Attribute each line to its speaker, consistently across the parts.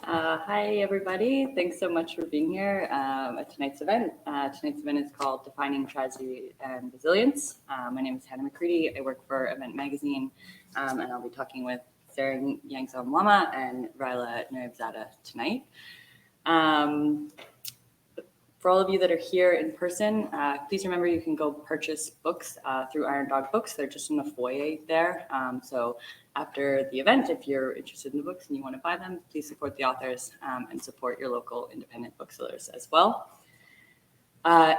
Speaker 1: Hi, everybody. Thanks so much for being here at tonight's event. Tonight's event is called Defining Tragedy and Resilience. My name is Hannah Macready. I work for Event Magazine, and I'll be talking with Tsering, Yangzom, Lama, and Rahela, Nayebzadah tonight. For all of you that are here in person, please remember you can go purchase books through Iron Dog Books. They're just in the foyer there. So after the event, if you're interested in the books and you want to buy them, please support the authors and support your local independent booksellers as well.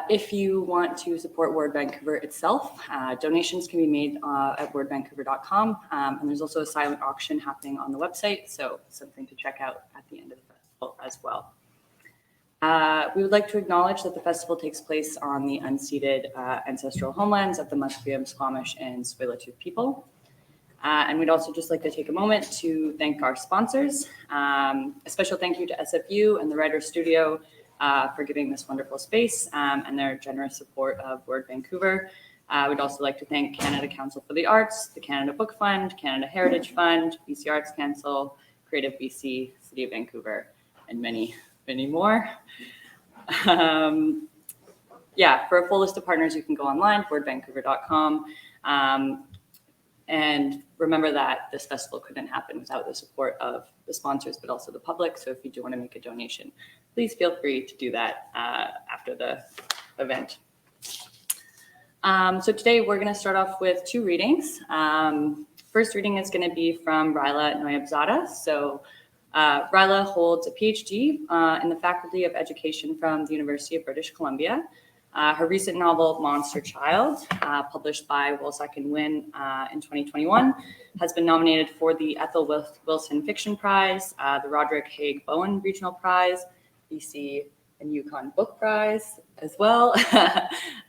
Speaker 1: If you want to support Word Vancouver itself, donations can be made at wordvancouver.com. And there's also a silent auction happening on the website, so something to check out at the end of the festival as well. We would like to acknowledge that the festival takes place on the unceded ancestral homelands of the Musqueam, Squamish, and Tsleil-Waututh people. And we'd also just like to take a moment to thank our sponsors. A special thank you to SFU and the Writers Studio for giving this wonderful space and their generous support of Word Vancouver. We'd also like to thank Canada Council for the Arts, the Canada Book Fund, Canada Heritage Fund, BC Arts Council, Creative BC, City of Vancouver, and many more. For a full list of partners, you can go online, wordvancouver.com. And remember that this festival couldn't happen without the support of the sponsors, but also the public. So if you do want to make a donation, please feel free to do that after the event. So today we're going to start off with two readings. First reading is going to be from Rahela Nayebzadah. So Rahela holds a PhD in the Faculty of Education from the University of British Columbia. Her recent novel, Monster Child, published by Wolsak and Wynn in 2021, has been nominated for the Ethel Wilson Fiction Prize, the Roderick Haig Bowen Regional Prize, BC and Yukon Book Prize as well.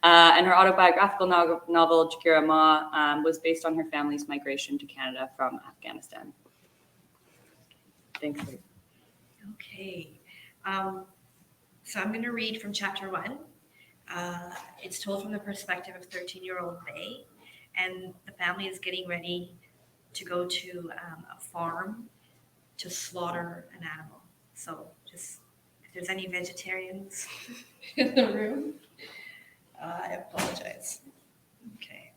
Speaker 1: And her autobiographical novel, Jagira Ma, was based on her family's migration to Canada from Afghanistan. Thanks.
Speaker 2: Okay. So I'm going to read from chapter 1. It's told from the perspective of 13-year-old Bay, and the family is getting ready to go to a farm to slaughter an animal. So just if there's any vegetarians in the room, I apologize. Okay.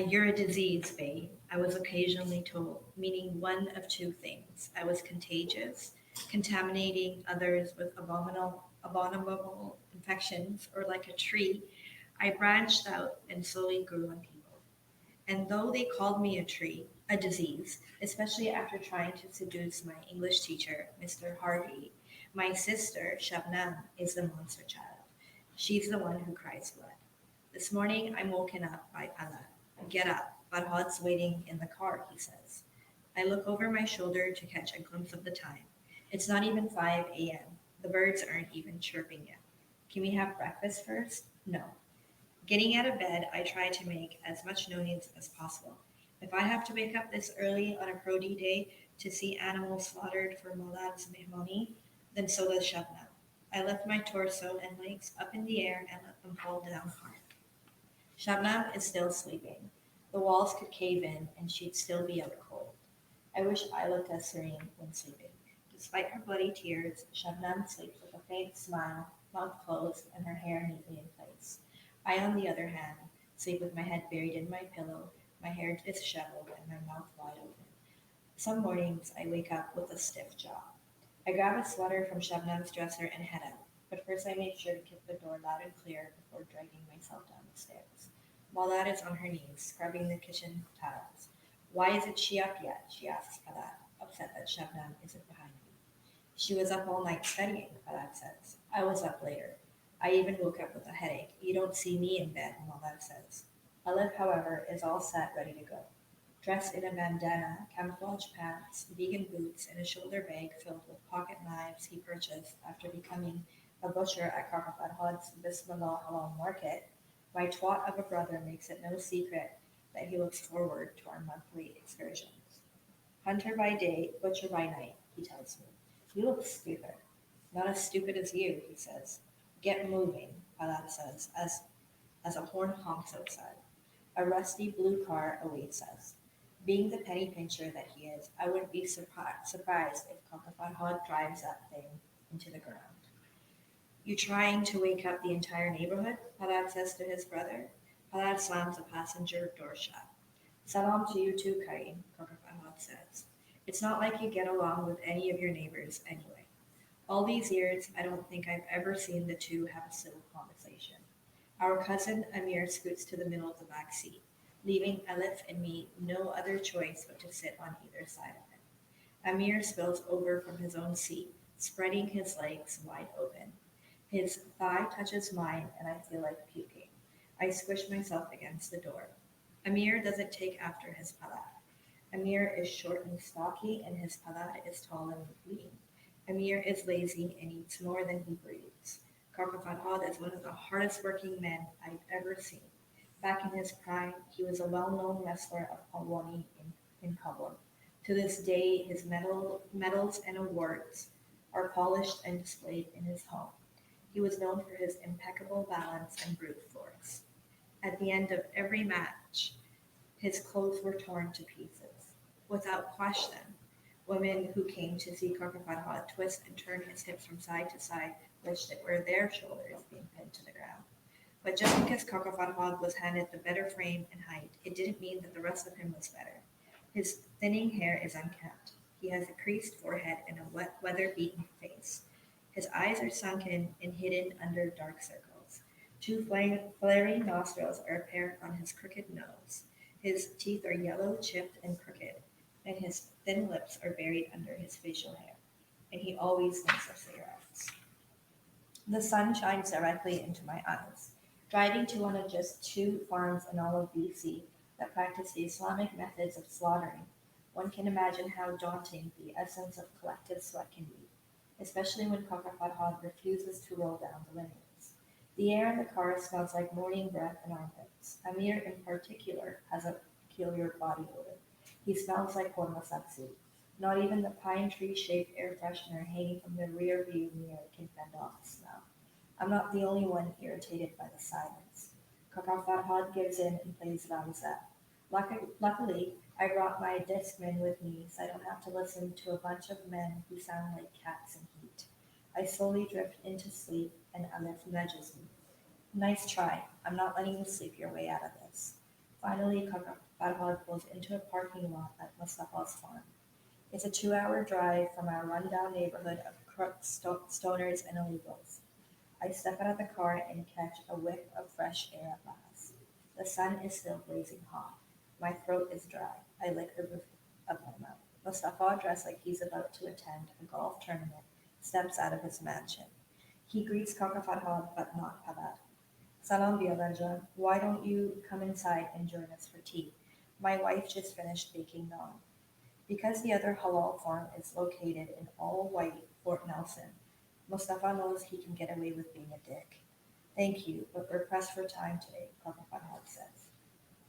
Speaker 2: You're a disease, Bay, I was occasionally told, meaning one of two things. I was contagious, contaminating others with abominable infections, or like a tree, I branched out and slowly grew on people. And though they called me a tree, a disease, especially after trying to seduce my English teacher, Mr. Harvey, my sister, Shabnam, is the monster child. She's the one who cries blood. This morning, I'm woken up by Allah. Get up, Farhad's waiting in the car, he says. I look over my shoulder to catch a glimpse of the time. It's not even 5 a.m. The birds aren't even chirping yet. Can we have breakfast first? No. Getting out of bed, I try to make as much noise as possible. If I have to wake up this early on a Macready day to see animals slaughtered for Maulad's mehmani, then so does Shabnam. I lift my torso and legs up in the air and let them fall down hard. Shabnam is still sleeping. The walls could cave in and she'd still be out cold. I wish I looked as serene when sleeping. Despite her bloody tears, Shabnam sleeps with a faint smile, mouth closed, and her hair neatly in place. I, on the other hand, sleep with my head buried in my pillow, my hair disheveled, and my mouth wide open. Some mornings, I wake up with a stiff jaw. I grab a sweater from Shabnam's dresser and head out, but first I make sure to kick the door loud and clear before dragging myself down the stairs. Maulat is on her knees, scrubbing the kitchen tiles. Why isn't she up yet? She asks Fadat, upset that Shabnam isn't behind me. She was up all night studying, Fadat says. I was up later. I even woke up with a headache. You don't see me in bed, Maulat says. Olive, however, is all set, ready to go. Dressed in a bandana, camouflage pants, vegan boots, and a shoulder bag filled with pocket knives he purchased after becoming a butcher at Farhad's Bismillah Halal market, my twat of a brother makes it no secret that he looks forward to our monthly excursions. Hunter by day, butcher by night, he tells me. You look stupid. Not as stupid as you, he says. Get moving, Fadat says, as a horn honks outside. A rusty blue car awaits us. Being the penny pincher that he is, I wouldn't be surprised if Kakafahad drives that thing into the ground. You trying to wake up the entire neighborhood? Palad says to his brother. Palad slams the passenger door shut. Salam to you too, Karim, Kakafahad says. It's not like you get along with any of your neighbors anyway. All these years, I don't think I've ever seen the two have a civil conversation. Our cousin Amir scoots to the middle of the back seat, leaving Elif and me no other choice but to sit on either side of him. Amir spills over from his own seat, spreading his legs wide open. His thigh touches mine, and I feel like puking. I squish myself against the door. Amir doesn't take after his palad. Amir is short and stocky, and his palad is tall and lean. Amir is lazy and eats more than he breathes. Karkafatad is one of the hardest working men I've ever seen. Back in his prime, he was a well-known wrestler of Palwani in Kabul. To this day, his medals and awards are polished and displayed in his home. He was known for his impeccable balance and brute force. At the end of every match, his clothes were torn to pieces. Without question, women who came to see Karkafatah twist and turn his hips from side to side wished it were their shoulders being pinned to the ground. But just because Karkafatah was handed the better frame and height, it didn't mean that the rest of him was better. His thinning hair is unkempt. He has a creased forehead and a weather-beaten face. His eyes are sunken and hidden under dark circles. Two flaring nostrils are apparent on his crooked nose. His teeth are yellow, chipped, and crooked, and his thin lips are buried under his facial hair. And he always thinks of cigarettes. The sun shines directly into my eyes. Driving to one of just two farms in all of BC that practice the Islamic methods of slaughtering, one can imagine how daunting the essence of collective sweat can be, especially when Kakafadhad refuses to roll down the windows. The air in the car smells like morning breath and armpits. Amir, in particular, has a peculiar body odor. He smells like Hormasatsu. Not even the pine tree-shaped air freshener hanging from the rear view mirror can fend off the smell. I'm not the only one irritated by the silence. Kakafadhad gives in and plays Ramza. Luckily, I brought my discman with me so I don't have to listen to a bunch of men who sound like cats in heat. I slowly drift into sleep and Aleph nudges me. Nice try. I'm not letting you sleep your way out of this. Finally, Farhad pulls into a parking lot at Mustafa's farm. It's a 2-hour drive from our rundown neighborhood of crooks, stoners, and illegals. I step out of the car and catch a whiff of fresh air at last. The sun is still blazing hot. My throat is dry. I lick the roof of my mouth. Mustafa, dressed like he's about to attend a golf tournament, steps out of his mansion. He greets Kaka Farhad but not Pabad. Salam Bialajan, why don't you come inside and join us for tea? My wife just finished baking naan. Because the other halal farm is located in all-white Fort Nelson, Mustafa knows he can get away with being a dick. Thank you, but we're pressed for time today, Kaka Farhad says.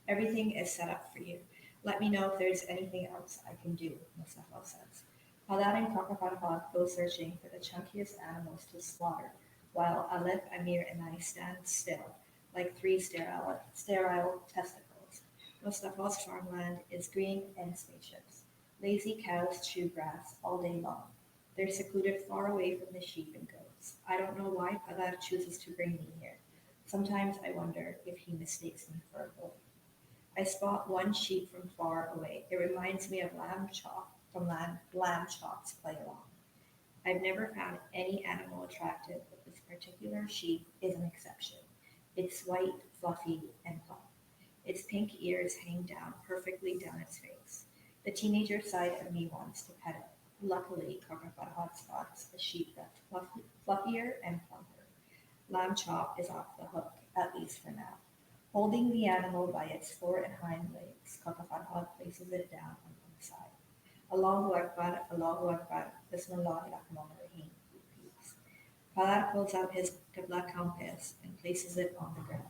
Speaker 2: Everything is set up for you. Let me know if there's anything else I can do, Mustafa says. Halad and Kaka Farhad go searching for the chunkiest animals to slaughter, while Aleph, Amir, and I stand still, like three sterile testicles. Mustafa's farmland is green and spacious. Lazy cows chew grass all day long. They're secluded far away from the sheep and goats. I don't know why Padar chooses to bring me here. Sometimes I wonder if he mistakes me for a boy. I spot one sheep from far away. It reminds me of Lamb Chop from Lamb Chop's Play Along. I've never found any animal attractive, but this particular sheep is an exception. It's white, fluffy, and plump. Its pink ears hang down perfectly down its face. The teenager side of me wants to pet it. Luckily, Kakafarhat spots a sheep that's fluffier and plumper. Lamb Chop is off the hook, at least for now. Holding the animal by its fore and hind legs, Kakafarhat places it down on one side. Allahu Akbar, Bismillahirrahmanirrahim, he repeats. Falah pulls out his Qibla compass and places it on the ground.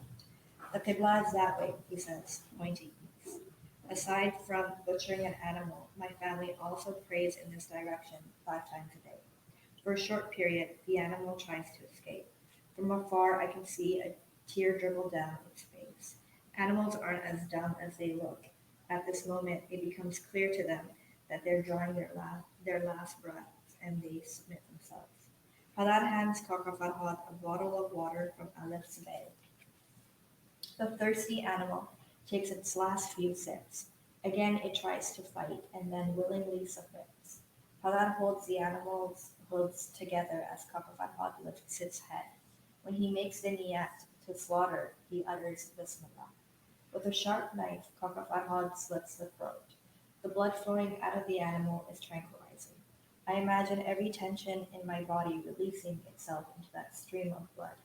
Speaker 2: The Qibla is that way, he says, pointing east. Aside from butchering an animal, my family also prays in this direction 5 times a day. For a short period, the animal tries to escape. From afar, I can see a tear dribble down its face. Animals aren't as dumb as they look. At this moment, it becomes clear to them that they're drawing their last breaths, and they submit themselves. Padar hands Kakafarhad a bottle of water from Alep's bag. The thirsty animal takes its last few sips. Again, it tries to fight and then willingly submits. Padar holds the animal's hooves together as Kakafarhad lifts its head. When he makes the niyat to slaughter, he utters Bismillah. With a sharp knife, Kakafarhad slits the throat. The blood flowing out of the animal is tranquilizing. I imagine every tension in my body releasing itself into that stream of blood.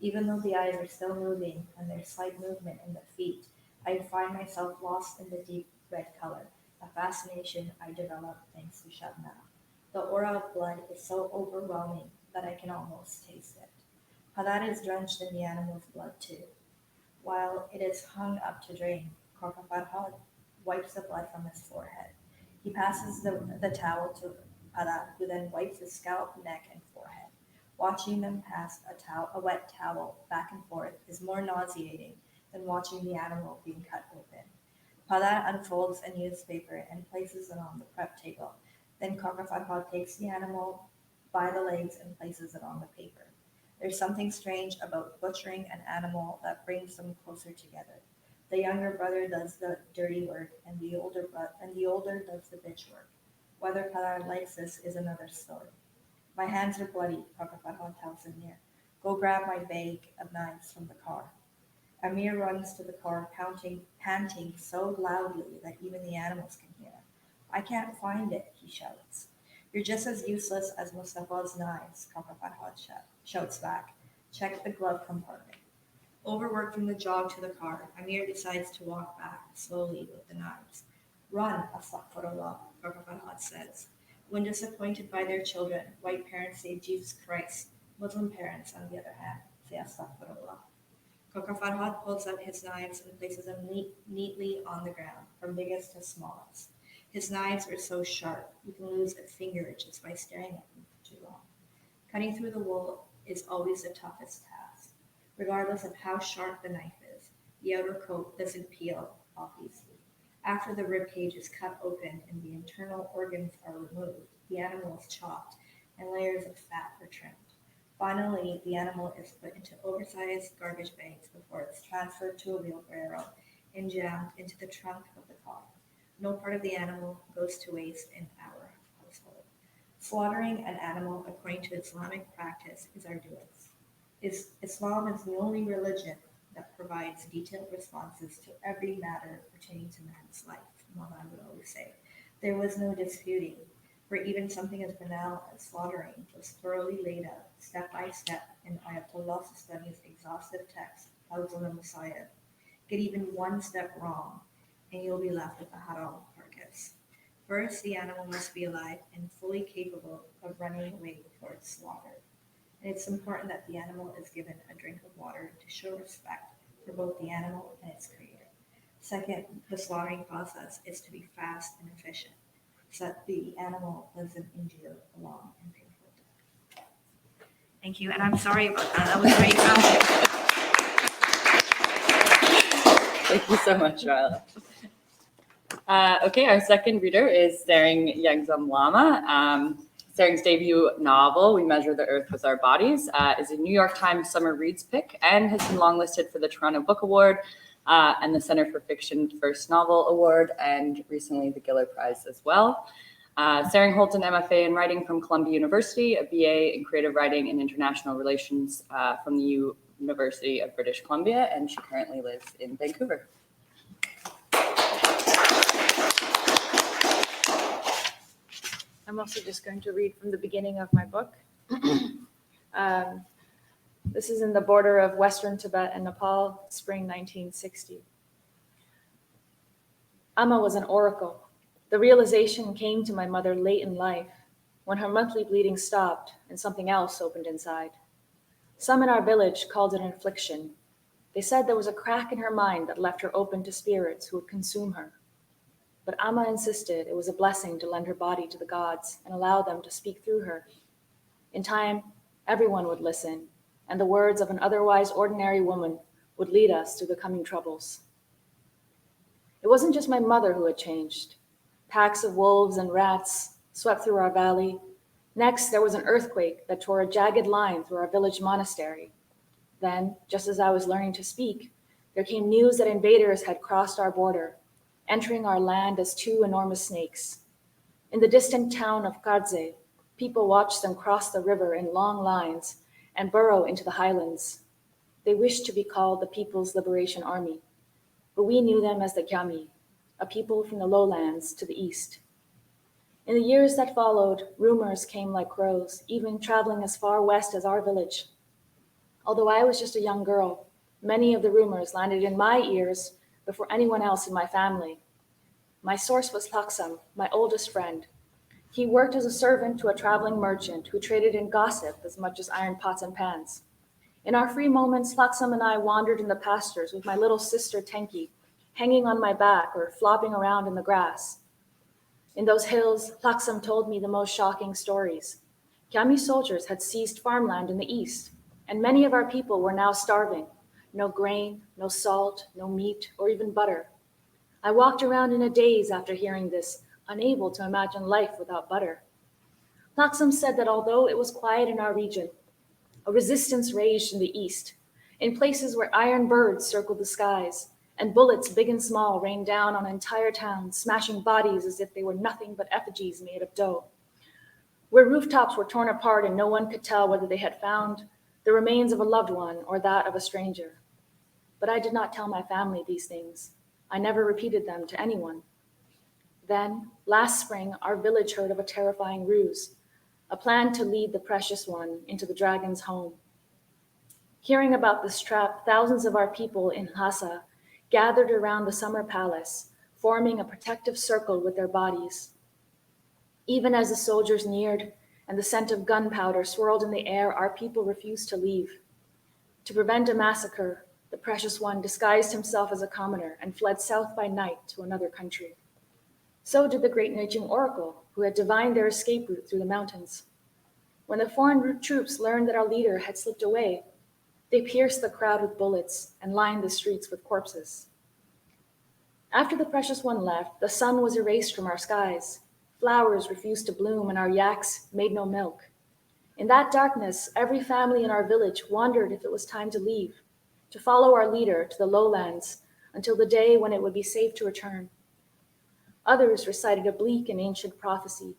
Speaker 2: Even though the eyes are still moving and there's slight movement in the feet, I find myself lost in the deep red color, a fascination I developed thanks to Shabna. The aura of blood is so overwhelming that I can almost taste it. Hadad is drenched in the animal's blood too. While it is hung up to drain, Kakafarhad wipes the blood from his forehead. He passes the towel to Hadad, who then wipes his scalp, neck, and forehead. Watching them pass a wet towel back and forth is more nauseating than watching the animal being cut open. Padar unfolds a newspaper and places it on the prep table. Then Kakafarhad takes the animal by the legs and places it on the paper. There's something strange about butchering an animal that brings them closer together. The younger brother does the dirty work, and the older does the bitch work. Whether Padar likes this is another story. My hands are bloody, Kakafarhad tells Amir. Go grab my bag of knives from the car. Amir runs to the car, panting so loudly that even the animals can hear him. I can't find it, he shouts. You're just as useless as Mustafa's knives, Kakafarhad shouts back. Check the glove compartment. Overworked from the jog to the car, Amir decides to walk back slowly with the knives. Run, Astaghfirullah, Kakafarhad says. When disappointed by their children, white parents say Jesus Christ. Muslim parents, on the other hand, say Astaghfirullah. Kakafarhad pulls out his knives and places them neatly on the ground, from biggest to smallest. His knives are so sharp, you can lose a finger just by staring at them for too long. Cutting through the wool is always the toughest task. Regardless of how sharp the knife is, the outer coat doesn't peel off easily. After the rib cage is cut open and the internal organs are removed, the animal is chopped and layers of fat are trimmed. Finally, the animal is put into oversized garbage bags before it's transferred to a wheelbarrow and jammed into the trunk of the car. No part of the animal goes to waste in our household. Slaughtering an animal according to Islamic practice is arduous. Islam is the only religion that provides detailed responses to every matter pertaining to man's life, Maulana would always say. There was no disputing, for even something as banal as slaughtering was thoroughly laid out, step by step, in Ayatollah Sistani's exhaustive text, Fawzul al-Messiah. Get even one step wrong, and you'll be left with a haram carcass. First, the animal must be alive and fully capable of running away before it's slaughtered. And it's important that the animal is given a drink of water to show respect for both the animal and its creator. Second, the slaughtering process is to be fast and efficient, so that the animal doesn't endure a long and painful death. Thank you, and I'm sorry about that. That was very graphic.
Speaker 1: Thank you so much, Rahela. Okay, our second reader is Tsering Yangzom Lama. Tsering's debut novel, We Measure the Earth with Our Bodies, is a New York Times Summer Reads pick and has been longlisted for the Toronto Book Award and the Center for Fiction First Novel Award, and recently the Giller Prize as well. Tsering holds an MFA in writing from Columbia University, a BA in creative writing and international relations from the University of British Columbia, and she currently lives in Vancouver.
Speaker 3: I'm also just going to read from the beginning of my book. This is in the border of Western Tibet and Nepal, spring 1960. Amma was an oracle. The realization came to my mother late in life, when her monthly bleeding stopped and something else opened inside. Some in our village called it an affliction. They said there was a crack in her mind that left her open to spirits who would consume her. But Amma insisted it was a blessing to lend her body to the gods and allow them to speak through her. In time, everyone would listen, and the words of an otherwise ordinary woman would lead us through the coming troubles. It wasn't just my mother who had changed. Packs of wolves and rats swept through our valley. Next, there was an earthquake that tore a jagged line through our village monastery. Then, just as I was learning to speak, there came news that invaders had crossed our border, entering our land as two enormous snakes. In the distant town of Kardze, people watched them cross the river in long lines and burrow into the highlands. They wished to be called the People's Liberation Army, but we knew them as the Gyami, a people from the lowlands to the east. In the years that followed, rumors came like crows, even traveling as far west as our village. Although I was just a young girl, many of the rumors landed in my ears before anyone else in my family. My source was Laksam, my oldest friend. He worked as a servant to a traveling merchant who traded in gossip as much as iron pots and pans. In our free moments, Laksam and I wandered in the pastures with my little sister Tenki, hanging on my back or flopping around in the grass. In those hills, Laksam told me the most shocking stories. Gyami soldiers had seized farmland in the east, and many of our people were now starving. No grain, no salt, no meat, or even butter. I walked around in a daze after hearing this, unable to imagine life without butter. Laksam said that although it was quiet in our region, a resistance raged in the east, in places where iron birds circled the skies, and bullets big and small rained down on entire towns, smashing bodies as if they were nothing but effigies made of dough. Where rooftops were torn apart and no one could tell whether they had found the remains of a loved one or that of a stranger. But I did not tell my family these things. I never repeated them to anyone. Then, last spring, our village heard of a terrifying ruse, a plan to lead the precious one into the dragon's home. Hearing about this trap, thousands of our people in Lhasa gathered around the summer palace, forming a protective circle with their bodies. Even as the soldiers neared and the scent of gunpowder swirled in the air, our people refused to leave. To prevent a massacre, the precious one disguised himself as a commoner and fled south by night to another country. So did the great Neching oracle, who had divined their escape route through the mountains. When the foreign troops learned that our leader had slipped away, they pierced the crowd with bullets and lined the streets with corpses. After the precious one left, the sun was erased from our skies. Flowers refused to bloom, and our yaks made no milk. In that darkness, every family in our village wondered if it was time to leave, to follow our leader to the lowlands until the day when it would be safe to return. Others recited a bleak and ancient prophecy.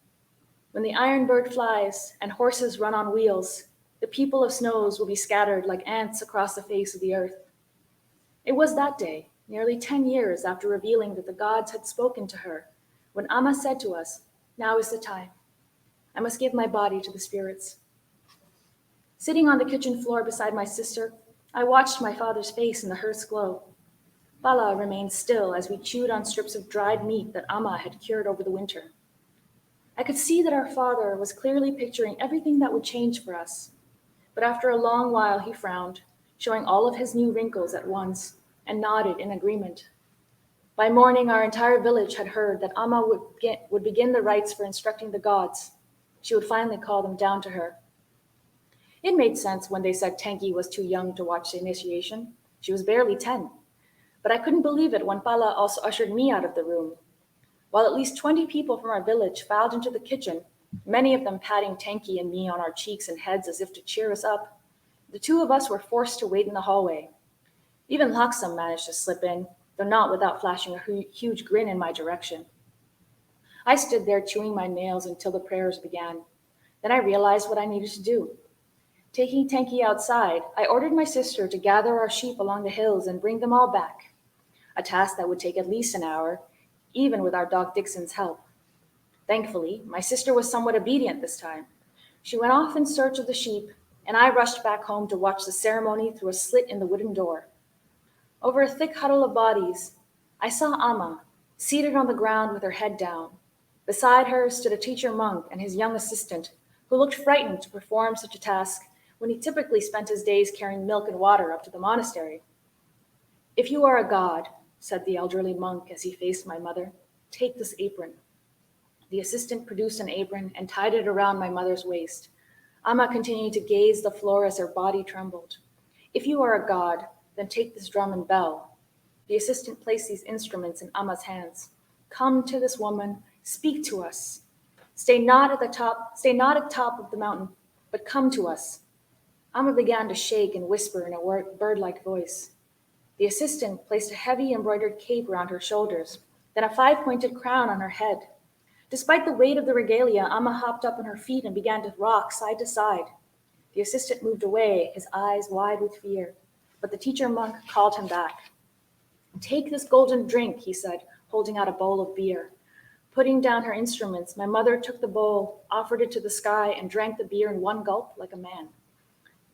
Speaker 3: When the iron bird flies and horses run on wheels, the people of snows will be scattered like ants across the face of the earth. It was that day, nearly 10 years after revealing that the gods had spoken to her, when Amma said to us, "Now is the time. I must give my body to the spirits." Sitting on the kitchen floor beside my sister, I watched my father's face in the hearth's glow. Bala remained still as we chewed on strips of dried meat that Amma had cured over the winter. I could see that our father was clearly picturing everything that would change for us. But after a long while, he frowned, showing all of his new wrinkles at once, and nodded in agreement. By morning, our entire village had heard that Amma would begin the rites for instructing the gods. She would finally call them down to her. It made sense when they said Tenki was too young to watch the initiation. She was barely 10. But I couldn't believe it when Pala also ushered me out of the room. While at least 20 people from our village filed into the kitchen, many of them patting Tenki and me on our cheeks and heads as if to cheer us up, the two of us were forced to wait in the hallway. Even Laksam managed to slip in, though not without flashing a huge grin in my direction. I stood there chewing my nails until the prayers began. Then I realized what I needed to do. Taking Tenki outside, I ordered my sister to gather our sheep along the hills and bring them all back, a task that would take at least an hour, even with our dog Dixon's help. Thankfully, my sister was somewhat obedient this time. She went off in search of the sheep, and I rushed back home to watch the ceremony through a slit in the wooden door. Over a thick huddle of bodies, I saw Amma, seated on the ground with her head down. Beside her stood a teacher monk and his young assistant, who looked frightened to perform such a task when he typically spent his days carrying milk and water up to the monastery. "If you are a god," said the elderly monk as he faced my mother, "take this apron." The assistant produced an apron and tied it around my mother's waist. Amma continued to gaze the floor as her body trembled. "If you are a god, then take this drum and bell." The assistant placed these instruments in Amma's hands. Come to this woman, speak to us. Stay not at the top of the mountain, but come to us. Amma began to shake and whisper in a bird-like voice. The assistant placed a heavy embroidered cape around her shoulders, then a 5-pointed crown on her head. Despite the weight of the regalia, Amma hopped up on her feet and began to rock side to side. The assistant moved away, his eyes wide with fear, but the teacher monk called him back. Take this golden drink, he said, holding out a bowl of beer. Putting down her instruments, my mother took the bowl, offered it to the sky, and drank the beer in one gulp like a man.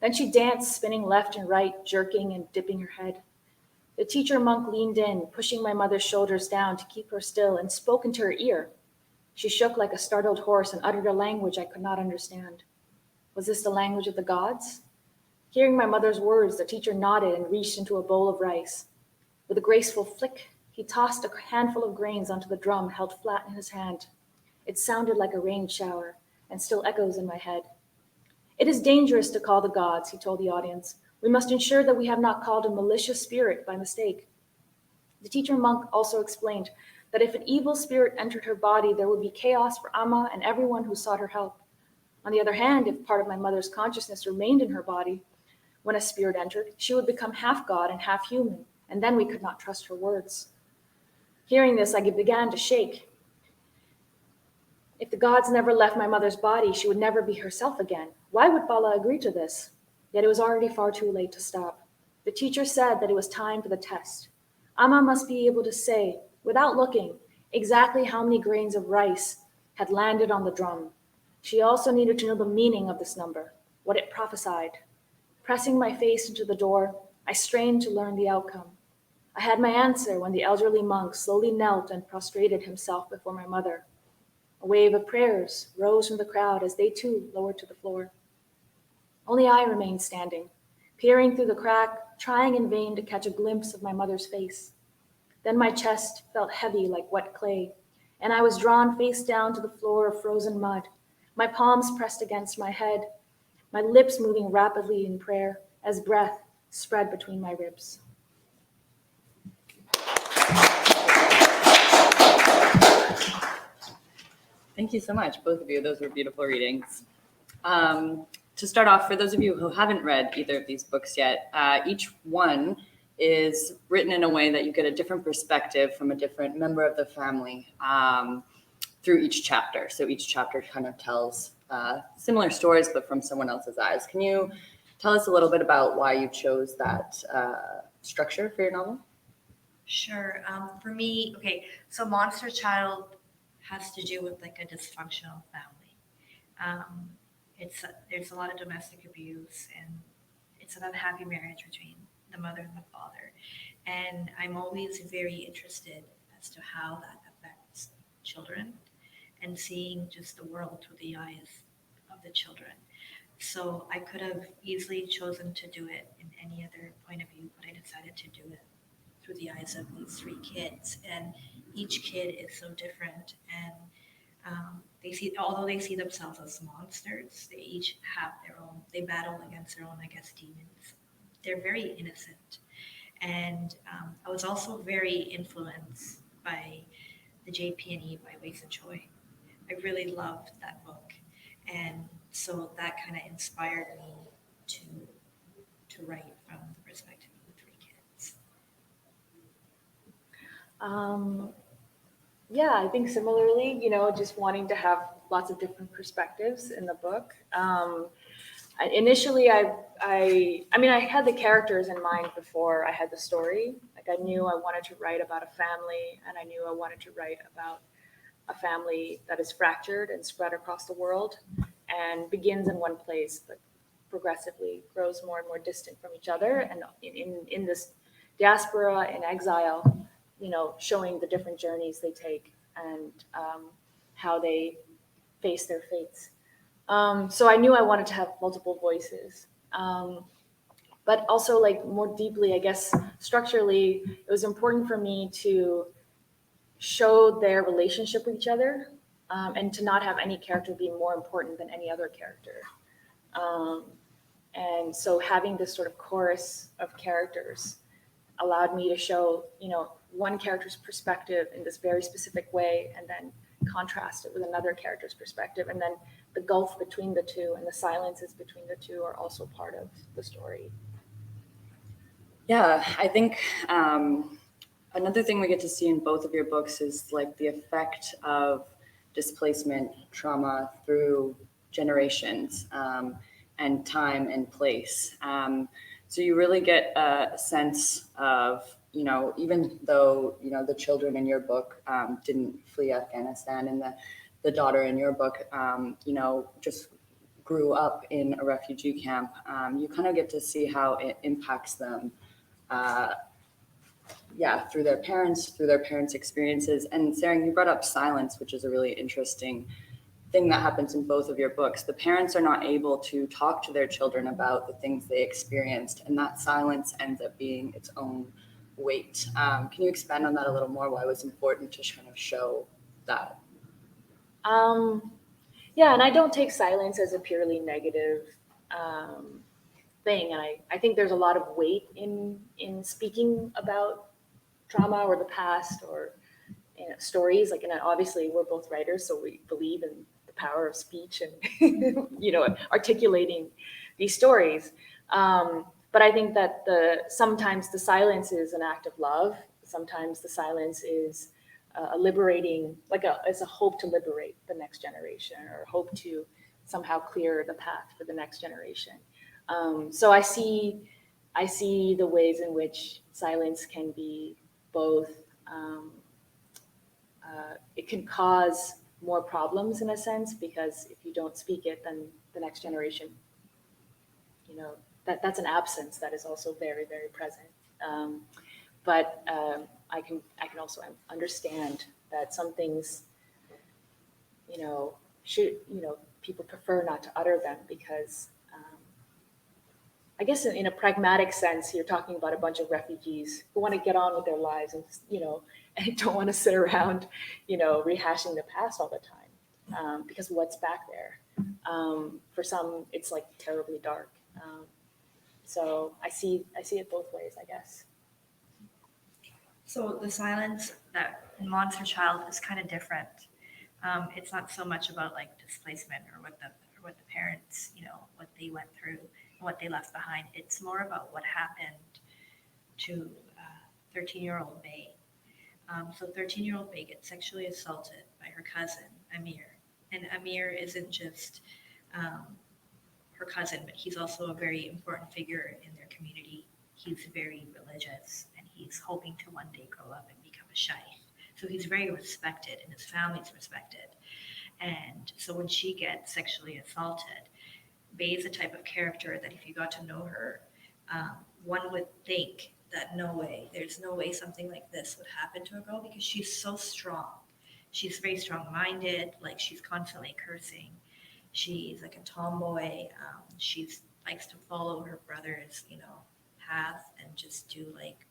Speaker 3: Then she danced, spinning left and right, jerking and dipping her head. The teacher monk leaned in, pushing my mother's shoulders down to keep her still, and spoke into her ear. She shook like a startled horse and uttered a language I could not understand. Was this the language of the gods? Hearing my mother's words, the teacher nodded and reached into a bowl of rice. With a graceful flick, he tossed a handful of grains onto the drum held flat in his hand. It sounded like a rain shower and still echoes in my head. It is dangerous to call the gods, he told the audience. We must ensure that we have not called a malicious spirit by mistake. The teacher monk also explained that if an evil spirit entered her body, there would be chaos for Amma and everyone who sought her help. On the other hand, if part of my mother's consciousness remained in her body, when a spirit entered, she would become half god and half human, and then we could not trust her words. Hearing this, I began to shake. If the gods never left my mother's body, she would never be herself again. Why would Bala agree to this? Yet it was already far too late to stop. The teacher said that it was time for the test. Amma must be able to say, without looking, exactly how many grains of rice had landed on the drum. She also needed to know the meaning of this number, what it prophesied. Pressing my face into the door, I strained to learn the outcome. I had my answer when the elderly monk slowly knelt and prostrated himself before my mother. A wave of prayers rose from the crowd as they too lowered to the floor. Only I remained standing, peering through the crack, trying in vain to catch a glimpse of my mother's face. Then my chest felt heavy like wet clay, and I was drawn face down to the floor of frozen mud, my palms pressed against my head, my lips moving rapidly in prayer as breath spread between my ribs.
Speaker 1: Thank you so much, both of you. Those were beautiful readings. To start off, for those of you who haven't read either of these books yet, each one is written in a way that you get a different perspective from a different member of the family through each chapter. So each chapter kind of tells similar stories, but from someone else's eyes. Can you tell us a little bit about why you chose that structure for your novel?
Speaker 2: Sure. For me, okay, so Monster Child has to do with like a dysfunctional family. There's a lot of domestic abuse, and it's an unhappy marriage between the mother and the father. And I'm always very interested as to how that affects children and seeing just the world through the eyes of the children. So I could have easily chosen to do it in any other point of view, but I decided to do it through the eyes of these 3 kids. And each kid is so different. And although they see themselves as monsters, they each have their own, they battle against their own, I guess, demons. They're very innocent. And I was also very influenced by the JP&E by Wei Choi. I really loved that book. And so that kind of inspired me to write from the perspective of the 3 kids.
Speaker 3: Yeah, I think similarly, just wanting to have lots of different perspectives in the book. Initially, I had the characters in mind before I had the story. Like I knew I wanted to write about a family, and I knew I wanted to write about a family that is fractured and spread across the world and begins in one place, but progressively grows more and more distant from each other. And in this diaspora, in exile, showing the different journeys they take and how they face their fates. So I knew I wanted to have multiple voices. But also like more deeply, I guess, structurally, it was important for me to show their relationship with each other and to not have any character be more important than any other character. And so having this sort of chorus of characters allowed me to show, one character's perspective in this very specific way, and then contrast it with another character's perspective. And then the gulf between the two and the silences between the two are also part of the story.
Speaker 1: Yeah, I think another thing we get to see in both of your books is like the effect of displacement trauma through generations and time and place. So you really get a sense of, even though, the children in your book didn't flee Afghanistan, and the daughter in your book, just grew up in a refugee camp, you kind of get to see how it impacts them through their parents' experiences. And Tsering, you brought up silence, which is a really interesting thing that happens in both of your books. The parents are not able to talk to their children about the things they experienced, and that silence ends up being its own weight. Can you expand on that a little more? Why it was important to kind of show that?
Speaker 3: Yeah, and I don't take silence as a purely negative thing. And I think there's a lot of weight in speaking about trauma or the past or stories. Like, and obviously we're both writers, so we believe in the power of speech and articulating these stories. But I think that sometimes the silence is an act of love. Sometimes the silence is a liberating, it's a hope to liberate the next generation, or hope to somehow clear the path for the next generation. So I see the ways in which silence can be both. It can cause more problems in a sense, because if you don't speak it, then the next generation, that's an absence that is also very, very present. But I can also understand that some things, people prefer not to utter them, because I guess in a pragmatic sense, you're talking about a bunch of refugees who want to get on with their lives and, and don't want to sit around, rehashing the past all the time, because what's back there? For some, it's like terribly dark. So I see it both ways, I guess.
Speaker 2: So the silence that in Monster Child is kind of different. It's not so much about like displacement or what the parents, what they went through and what they left behind. It's more about what happened to 13-year-old Bay. So 13-year-old Bay gets sexually assaulted by her cousin, Amir. And Amir isn't just her cousin, but he's also a very important figure in their community. He's very religious, and he's hoping to one day grow up and become a shaykh. So he's very respected, and his family's respected. And so when she gets sexually assaulted, Bay is the type of character that if you got to know her, one would think that there's no way something like this would happen to a girl, because she's so strong. She's very strong-minded, like she's constantly cursing. She's like a tomboy. She likes to follow her brother's, path and just do like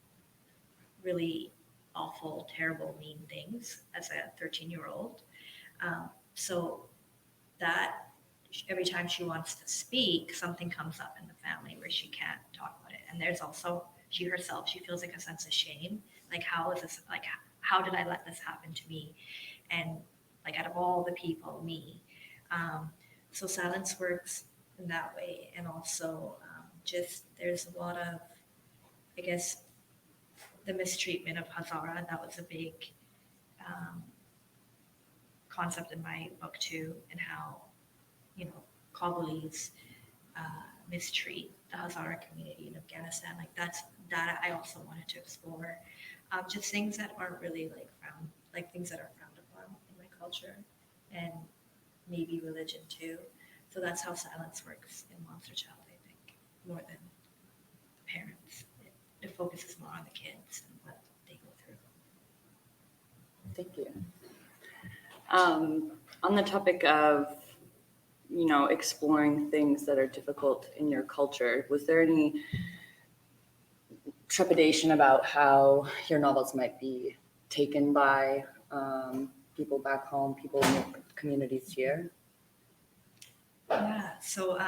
Speaker 2: really awful, terrible, mean things as a 13-year-old. So that every time she wants to speak, something comes up in the family where she can't talk about it. And there's also she herself, she feels like a sense of shame. Like, how is this, like, how did I let this happen to me? And like, out of all the people, me. So silence works in that way. And also just there's a lot of, I guess, the mistreatment of Hazara. That was a big concept in my book too, and how, Kabulis mistreat the Hazara community in Afghanistan. Like that I also wanted to explore. Just things that aren't really things that are frowned upon in my culture, and maybe religion too. So that's how silence works in Monster Child, I think, more than the parents. It focuses more on the kids and what they go through.
Speaker 1: Thank you. On the topic of, exploring things that are difficult in your culture, was there any trepidation about how your novels might be taken by people back home, people in your communities here?
Speaker 2: Yeah. So,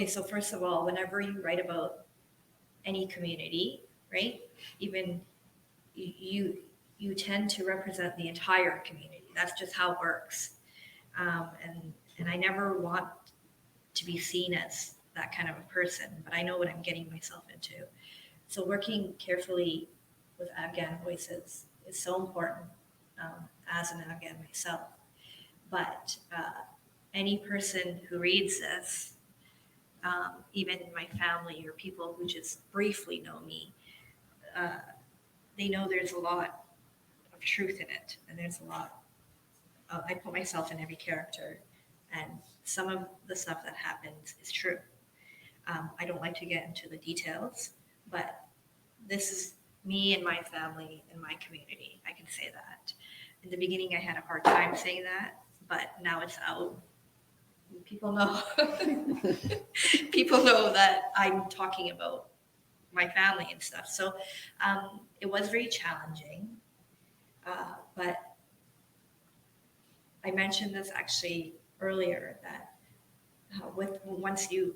Speaker 2: so first of all, whenever you write about any community, right? Even you tend to represent the entire community. That's just how it works. And I never want to be seen as that kind of a person, but I know what I'm getting myself into. So working carefully with Afghan voices is so important as an Afghan myself. But any person who reads this, even my family or people who just briefly know me, they know there's a lot of truth in it, and there's a lot. I put myself in every character, and some of the stuff that happens is true. I don't like to get into the details, but this is me and my family and my community. I can say that. In the beginning, I had a hard time saying that, but now it's out. People know. People know that I'm talking about my family and stuff. So it was very challenging, but I mentioned this actually earlier that once you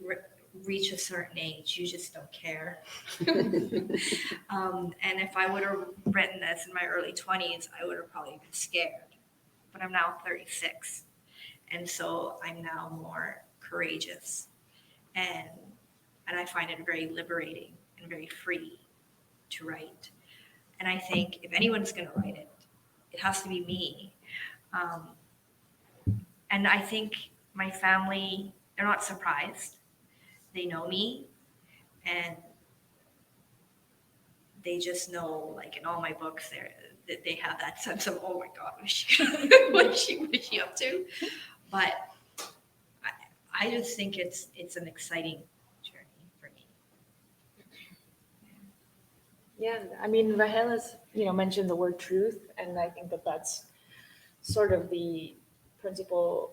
Speaker 2: reach a certain age, you just don't care. And if I would have written this in my early 20s, I would have probably been scared. But I'm now 36, and so I'm now more courageous, and I find it very liberating and very free to write. And I think if anyone's going to write it, it has to be me. And I think my family, they're not surprised. They know me, and they just know, like in all my books, that they have that sense of, oh my God, what is she up to? But I just think it's an exciting journey for me.
Speaker 3: Yeah, I mean, Rahela's, mentioned the word truth, and I think that that's sort of the principal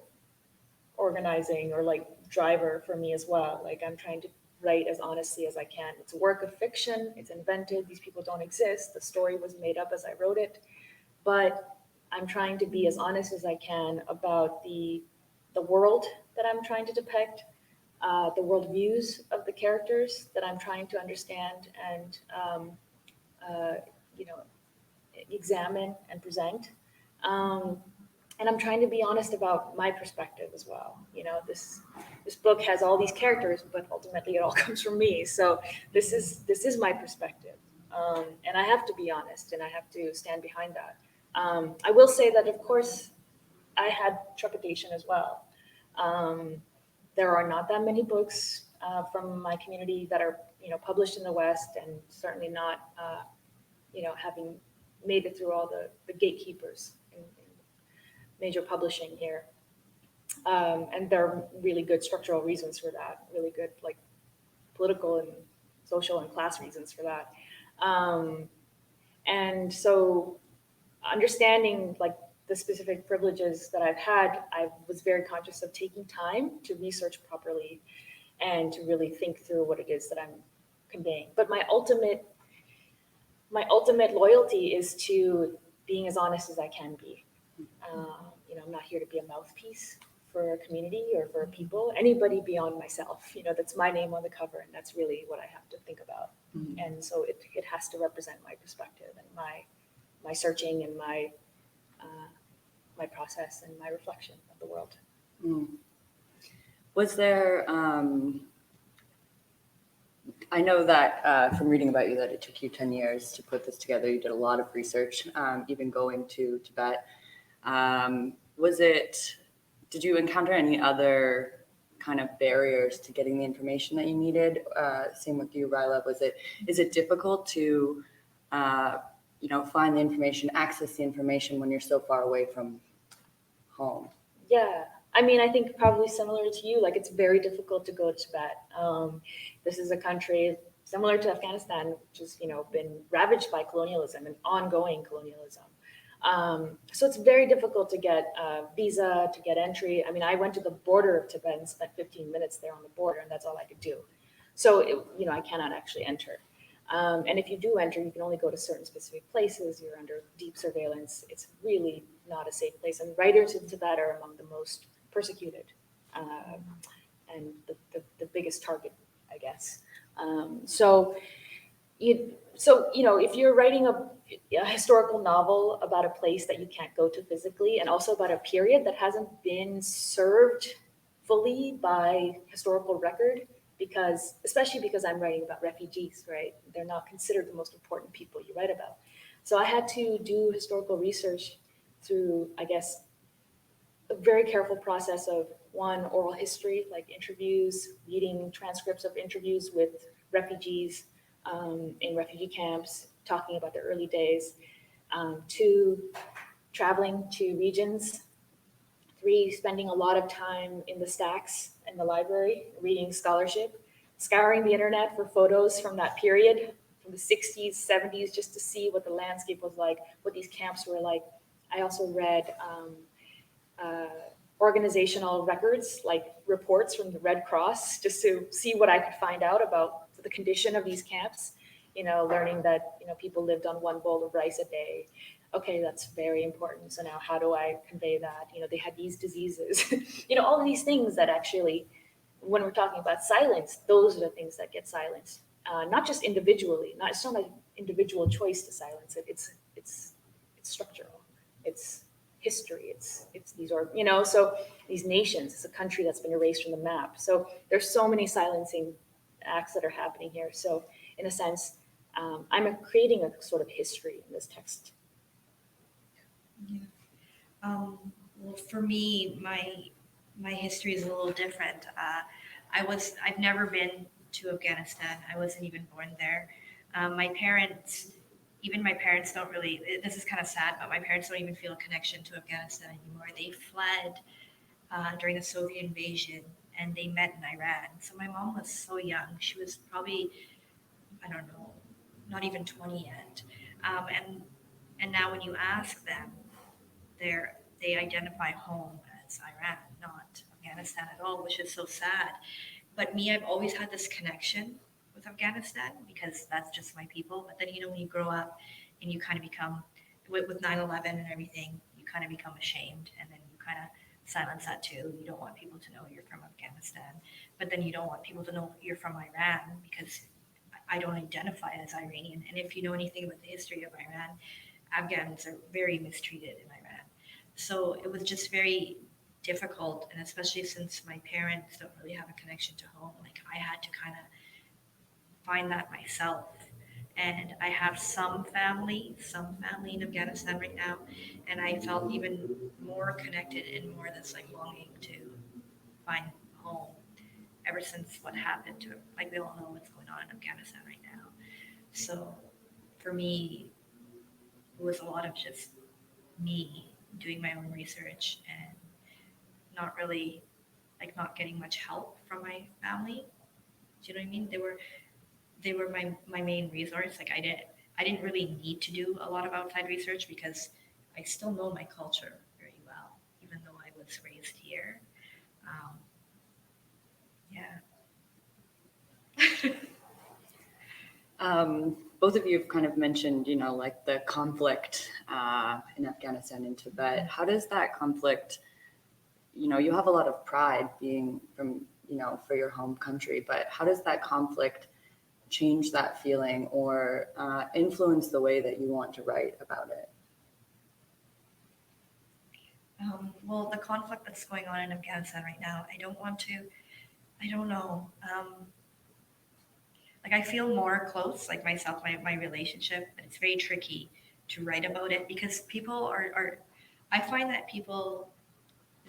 Speaker 3: organizing or like driver for me as well. Like I'm trying to write as honestly as I can. It's a work of fiction. It's invented. These people don't exist. The story was made up as I wrote it, but I'm trying to be as honest as I can about the world that I'm trying to depict, the world views of the characters that I'm trying to understand and you know examine and present. And I'm trying to be honest about my perspective as well. This book has all these characters, but ultimately it all comes from me. So this is my perspective, and I have to be honest, and I have to stand behind that. I will say that, of course, I had trepidation as well. There are not that many books from my community that are published in the West, and certainly not having made it through all the gatekeepers in major publishing here. And there are really good structural reasons for that, really good like political and social and class reasons for that. And so understanding like the specific privileges that I've had, I was very conscious of taking time to research properly and to really think through what it is that I'm conveying. But my ultimate loyalty is to being as honest as I can be. I'm not here to be a mouthpiece for a community or for people, anybody beyond myself. That's my name on the cover, and that's really what I have to think about. Mm-hmm. And so it has to represent my perspective and my searching and my process and my reflection of the world.
Speaker 1: Mm. Was there? I know that from reading about you that it took you 10 years to put this together. You did a lot of research, even going to Tibet. Did you encounter any other kind of barriers to getting the information that you needed? Same with you, Rahela. Is it difficult to, find the information, access the information when you're so far away from home?
Speaker 3: Yeah. I mean, I think probably similar to you, like it's very difficult to go to Tibet. This is a country similar to Afghanistan, which has, been ravaged by colonialism and ongoing colonialism. So it's very difficult to get a visa, to get entry. I mean, I went to the border of Tibet and spent 15 minutes there on the border, and that's all I could do. So, I cannot actually enter. And if you do enter, you can only go to certain specific places. You're under deep surveillance. It's really not a safe place. And writers in Tibet are among the most persecuted and the biggest target, I guess. So so, if you're writing a historical novel about a place that you can't go to physically, and also about a period that hasn't been served fully by historical record, especially because I'm writing about refugees, right? They're not considered the most important people you write about. So I had to do historical research through, I guess, a very careful process of one, oral history, like interviews, reading transcripts of interviews with refugees in refugee camps, talking about their early days. Two, traveling to regions. Three, spending a lot of time in the stacks in the library, reading scholarship, scouring the internet for photos from that period, from the 60s, 70s, just to see what the landscape was like, what these camps were like. I also read organizational records, like reports from the Red Cross, just to see what I could find out about the condition of these camps. Learning that people lived on one bowl of rice a day. Okay, that's very important. So now, how do I convey that? They had these diseases. All of these things that actually, when we're talking about silence, those are the things that get silenced. Not just individually. It's not an individual choice to silence it. It's structural. It's history. It's these so these nations. It's a country that's been erased from the map. So there's so many silencing acts that are happening here. So in a sense, I'm creating a sort of history in this text.
Speaker 2: Yeah. Well, for me, my history is a little different. I've never been to Afghanistan. I wasn't even born there. My parents don't really, this is kind of sad, but my parents don't even feel a connection to Afghanistan anymore. They fled during the Soviet invasion, and they met in Iran. So my mom was so young. She was probably, I don't know, not even 20 yet. And now when you ask them, they identify home as Iran, not Afghanistan at all, which is so sad. But me, I've always had this connection with Afghanistan because that's just my people. But then, when you grow up and you kind of become, with 9/11 and everything, you kind of become ashamed, and then you kind of silence that too. You don't want people to know you're from Afghanistan, but then you don't want people to know you're from Iran because I don't identify as Iranian. And if you know anything about the history of Iran, Afghans are very mistreated in Iran. So it was just very difficult, and especially since my parents don't really have a connection to home, like I had to kind of find that myself. And I have some family in Afghanistan right now, and I felt even more connected and more this like longing to find home ever since what happened to it. Like we all know what's going on in Afghanistan right now. So for me, it was a lot of just me doing my own research and not really not getting much help from my family. Do you know what I mean? They were my main resource. Like I didn't really need to do a lot of outside research because I still know my culture very well, even though I was raised here.
Speaker 1: Both of you have kind of mentioned, like the conflict in Afghanistan and Tibet. How does that conflict, you have a lot of pride being from, for your home country, but how does that conflict change that feeling or influence the way that you want to write about it?
Speaker 2: Well, the conflict that's going on in Afghanistan right now, I don't know. I feel more close, like myself, my relationship, but it's very tricky to write about it because people I find that people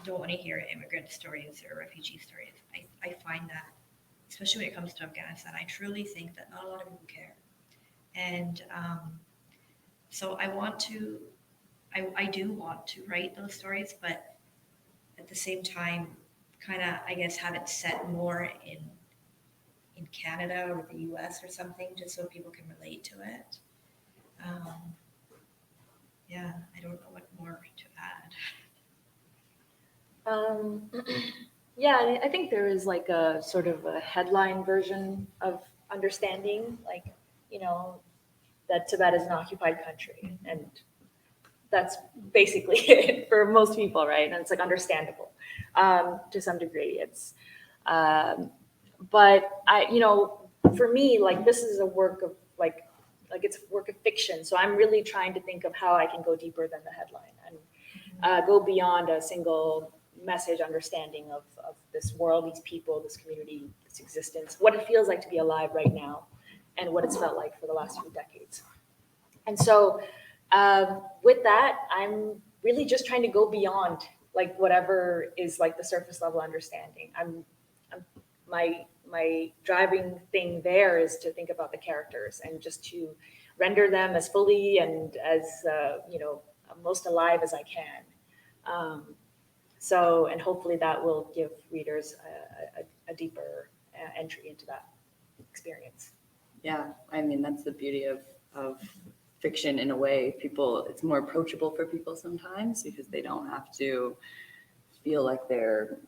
Speaker 2: don't want to hear immigrant stories or refugee stories. I find that, especially when it comes to Afghanistan, I truly think that not a lot of people care. And so I do want to write those stories, but at the same time, kind of, I guess, have it set more in Canada or the US or something, just so people can relate to it. I don't know what more to add.
Speaker 3: Yeah, I think there is like a sort of a headline version of understanding, that Tibet is an occupied country, and that's basically it for most people, right? And it's like understandable to some degree. It's, but for me, this is a work of like it's a work of fiction. So I'm really trying to think of how I can go deeper than the headline and go beyond a single message understanding of this world, these people, this community, this existence, what it feels like to be alive right now, and what it's felt like for the last few decades. And so with that, I'm really just trying to go beyond like whatever is like the surface level understanding. My driving thing there is to think about the characters and just to render them as fully and as most alive as I can. And hopefully that will give readers a deeper entry into that experience.
Speaker 1: Yeah, I mean, that's the beauty of fiction in a way. It's more approachable for people sometimes because they don't have to feel like they're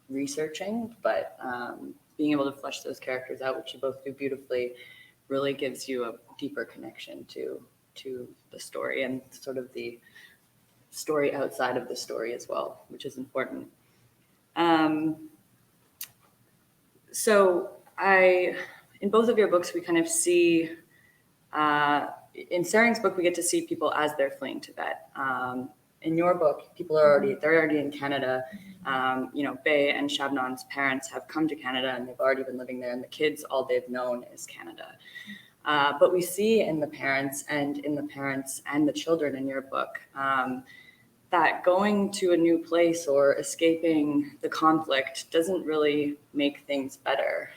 Speaker 1: researching, but being able to flesh those characters out, which you both do beautifully, really gives you a deeper connection to the story and sort of the story outside of the story as well, which is important. In both of your books, we kind of see, in Tsering's book, we get to see people as they're fleeing Tibet. In your book, they're already in Canada. Bay and Shabnam's parents have come to Canada and they've already been living there, and the kids, all they've known is Canada. But we see in the parents and the children in your book that going to a new place or escaping the conflict doesn't really make things better.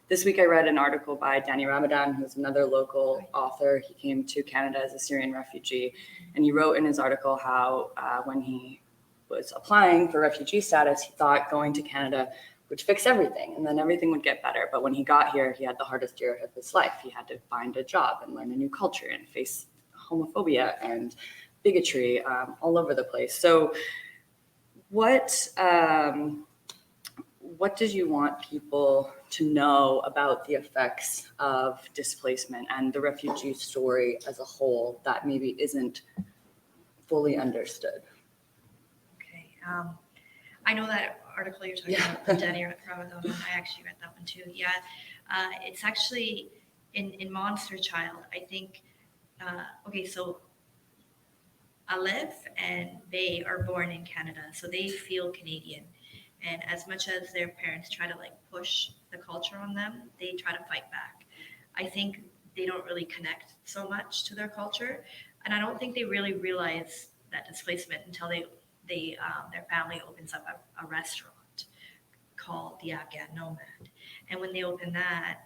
Speaker 1: This week I read an article by Danny Ramadan, who's another local author. He came to Canada as a Syrian refugee, and he wrote in his article how when he was applying for refugee status, he thought going to Canada would fix everything and then everything would get better. But when he got here, he had the hardest year of his life. He had to find a job and learn a new culture and face homophobia and bigotry all over the place. So what did you want people to know about the effects of displacement and the refugee story as a whole that maybe isn't fully understood?
Speaker 2: Okay. I know that article you're talking about from Danny Ramadan. I actually read that one too. Yeah. It's actually in Monster Child, I think. So Aleph and Bay are born in Canada, so they feel Canadian. And as much as their parents try to like push the culture on them, they try to fight back. I think they don't really connect so much to their culture, and I don't think they really realize that displacement until their family opens up a restaurant called the Afghan Nomad. And when they open that,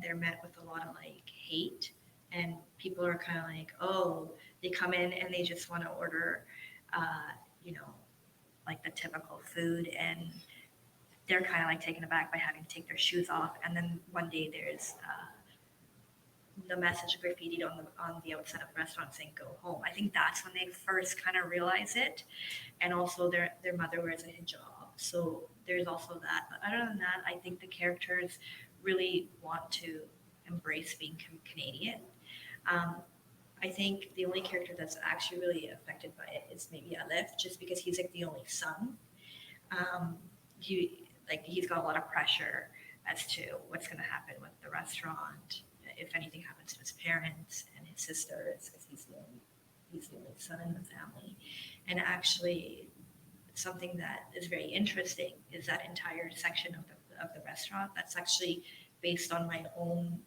Speaker 2: they're met with a lot of like hate, and people are kind of like, oh, they come in and they just want to order, like the typical food, and they're kind of like taken aback by having to take their shoes off. And then one day there's the message graffitied on the outside of the restaurant saying "Go home." I think that's when they first kind of realize it, and also their mother wears a hijab, so there's also that. But other than that, I think the characters really want to embrace being Canadian. I think the only character that's actually really affected by it is maybe Aleph, just because he's like the only son. He's got a lot of pressure as to what's going to happen with the restaurant, if anything happens to his parents and his sisters, because he's the only son in the family. And actually, something that is very interesting is that entire section of the restaurant that's actually based on my own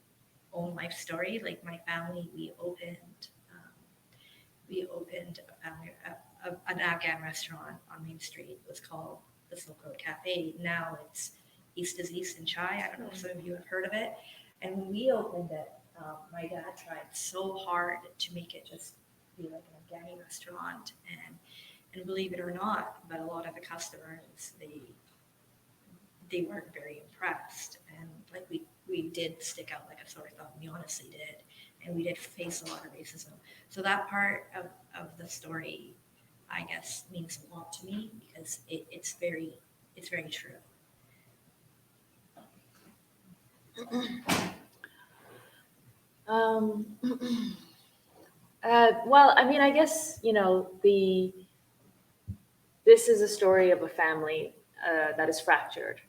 Speaker 2: life story. Like my family, we opened an Afghan restaurant on Main Street. It was called the Silk Road Cafe. Now it's East is East in Chai. I don't know if some of you have heard of it. And when we opened it, my dad tried so hard to make it just be like an Afghani restaurant, and believe it or not, but a lot of the customers, they weren't very impressed, and like we did stick out like a sore thumb. We honestly did, and we did face a lot of racism. So that part of the story, I guess, means a lot to me because it's very true.
Speaker 3: Well, I mean, I guess, this is a story of a family that is fractured.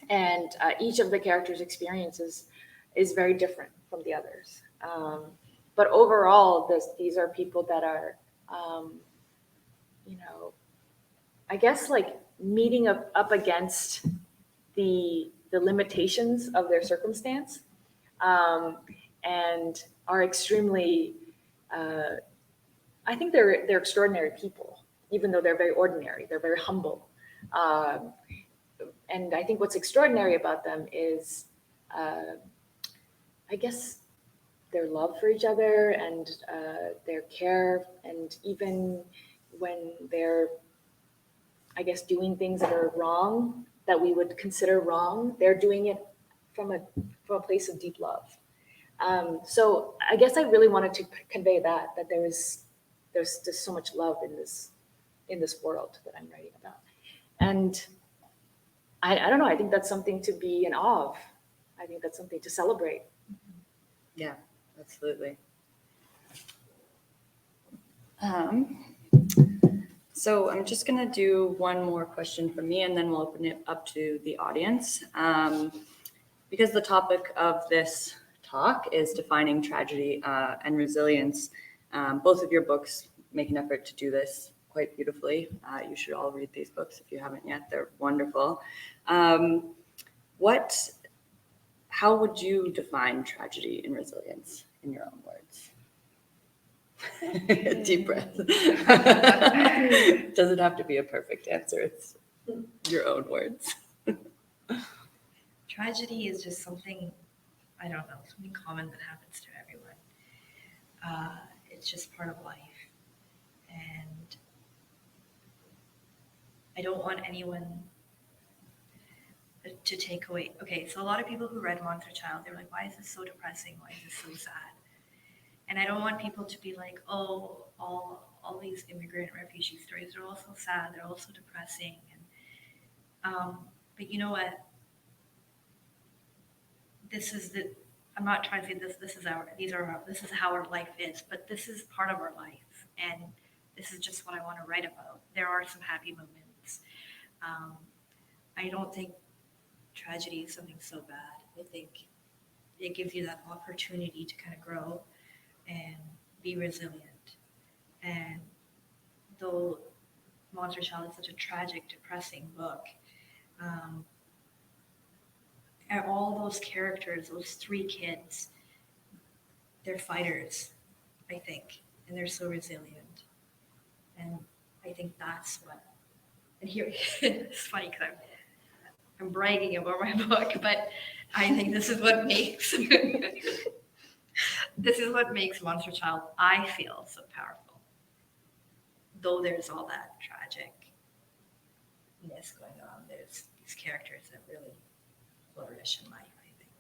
Speaker 3: And each of the characters' experiences is very different. from the others. But overall, these are people that are, I guess like meeting up against the limitations of their circumstance, and are extremely. I think they're extraordinary people, even though they're very ordinary. They're very humble, and I think what's extraordinary about them is, I guess, their love for each other and their care, and even when they're, I guess, doing things that are wrong, that we would consider wrong, they're doing it from a place of deep love. So I guess I really wanted to convey that there's just so much love in this world that I'm writing about, and I don't know. I think that's something to be in awe of. I think that's something to celebrate.
Speaker 1: Yeah, absolutely. So I'm just going to do one more question from me, and then we'll open it up to the audience. Because the topic of this talk is defining tragedy and resilience. Both of your books make an effort to do this quite beautifully. You should all read these books if you haven't yet. They're wonderful. How would you define tragedy and resilience in your own words? Deep breath. Doesn't have to be a perfect answer. It's your own words.
Speaker 2: Tragedy is just something, I don't know, something common that happens to everyone. It's just part of life. And I don't want anyone to take away. Okay, so a lot of people who read Monster Child, they were like, why is this so depressing? Why is this so sad? And I don't want people to be like, oh, all these immigrant refugee stories are also sad. They're also depressing. And but you know what? I'm not trying to say this is how our life is, but this is part of our life, and this is just what I want to write about. There are some happy moments. I don't think tragedy is something so bad. I think it gives you that opportunity to kind of grow and be resilient. And though Monster Child is such a tragic, depressing book, and all those characters, those three kids, they're fighters, I think, and they're so resilient. And I think that's what, and here, it's funny because I'm bragging about my book, but I think this is what makes, Monster Child, I feel, so powerful. Though there's all that tragicness going on, there's these characters that really flourish in life, I think.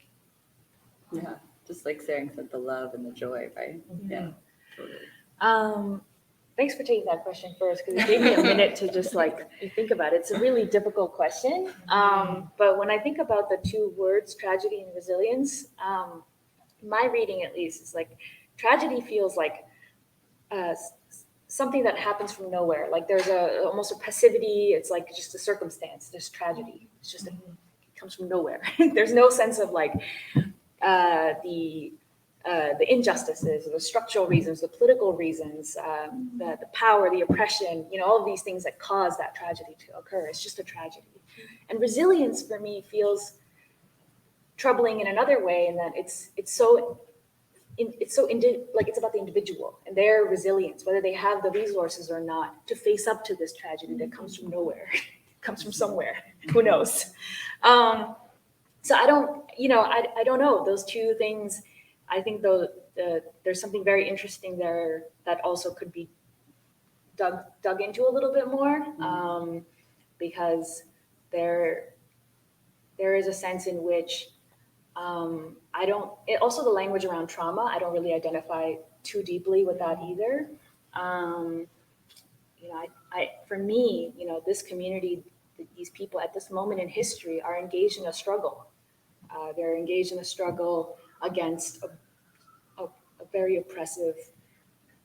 Speaker 1: Yeah, just like Tsering said, the love and the joy, right?
Speaker 2: Mm-hmm.
Speaker 1: Yeah, totally.
Speaker 3: Thanks for taking that question first, because it gave me a minute to just think about it. It's a really difficult question. But when I think about the two words, tragedy and resilience, my reading at least is like tragedy feels like something that happens from nowhere. Like there's almost a passivity. It's like just a circumstance. There's tragedy. It's just it comes from nowhere. There's no sense of like the injustices, the structural reasons, the political reasons, the power, the oppression, all of these things that cause that tragedy to occur. It's just a tragedy. And resilience for me feels troubling in another way, in that it's about the individual and their resilience, whether they have the resources or not, to face up to this tragedy that comes from nowhere, comes from somewhere, who knows? So I don't know. Those two things, I think there's something very interesting there that also could be dug into a little bit more, because there is a sense in which also the language around trauma, I don't really identify too deeply with that either. For me, this community, these people at this moment in history are engaged in a struggle. They're engaged in a struggle against a very oppressive,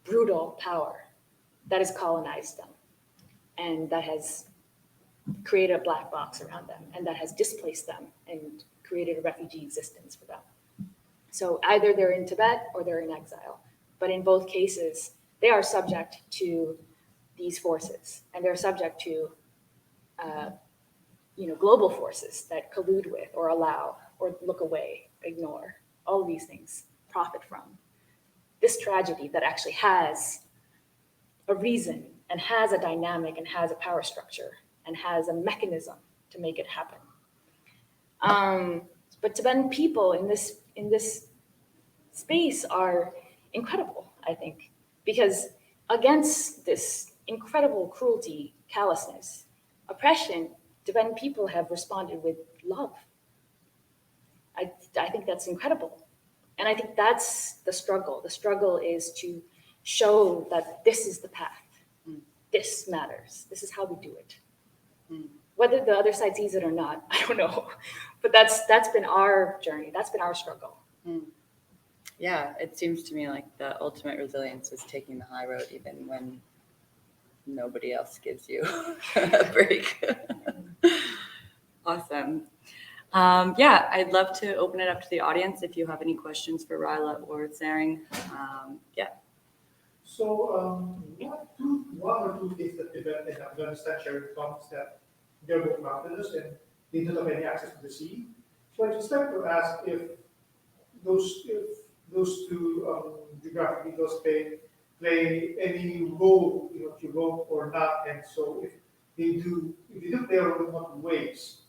Speaker 3: brutal power that has colonized them and that has created a black box around them and that has displaced them and created a refugee existence for them. So either they're in Tibet or they're in exile. But in both cases, they are subject to these forces, and they're subject to global forces that collude with or allow or look away, ignore, all of these things, profit from this tragedy that actually has a reason and has a dynamic and has a power structure and has a mechanism to make it happen. But Tibetan people in this space are incredible, I think, because against this incredible cruelty, callousness, oppression, Tibetan people have responded with love. I think that's incredible. And I think that's the struggle. The struggle is to show that this is the path. This matters. This is how we do it. Whether the other side sees it or not, I don't know. But that's been our journey. That's been our struggle.
Speaker 1: Yeah, it seems to me like the ultimate resilience is taking the high road even when nobody else gives you a break. Awesome. Yeah, I'd love to open it up to the audience if you have any questions for Rahela or Tsering. Yeah.
Speaker 4: So, one or two things that Tibet and Afghanistan share in common is that they're both mountainous and they don't have any access to the sea. So I just like to ask if those two geographic details play any role, if you wrote or not, and so if they do play a role, in what ways?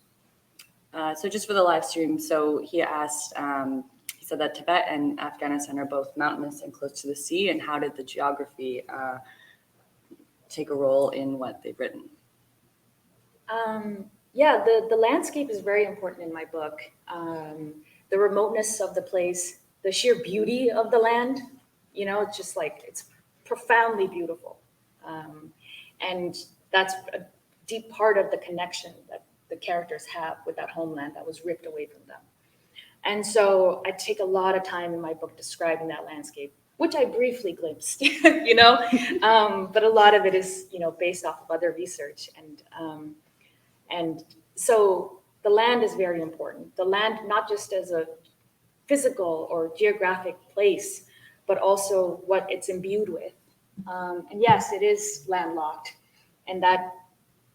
Speaker 1: So just for the live stream, so he asked, he said that Tibet and Afghanistan are both mountainous and close to the sea, and how did the geography take a role in what they've written?
Speaker 3: Yeah, the landscape is very important in my book. The remoteness of the place, the sheer beauty of the land, it's just like, it's profoundly beautiful. And that's a deep part of the connection that the characters have with that homeland that was ripped away from them. And so I take a lot of time in my book describing that landscape, which I briefly glimpsed, but a lot of it is, based off of other research. And so the land is very important. The land, not just as a physical or geographic place, but also what it's imbued with. And yes, it is landlocked, and that